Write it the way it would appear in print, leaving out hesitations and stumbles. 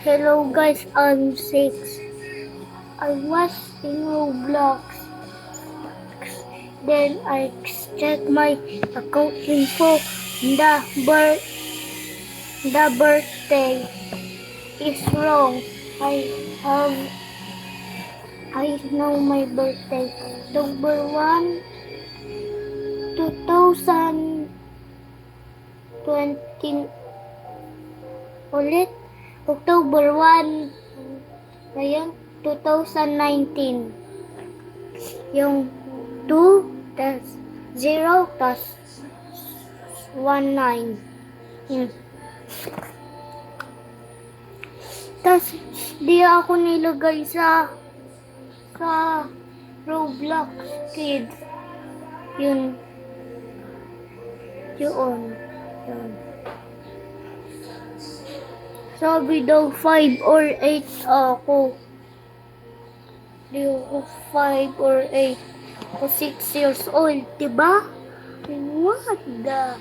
Hello guys, I'm 6. I was in Roblox. Then I checked my account info. The birthday is wrong. I know my birthday. October 1, 2020 ulit. October 1, ngayon, 2019. Yung 2, tas 0, tas 19. Tas, di ako nilagay sa Roblox Kids. Yun. Sabi daw 5 or 8 ako. Di ako 5 or 8. Ako 6 years old, diba? What the?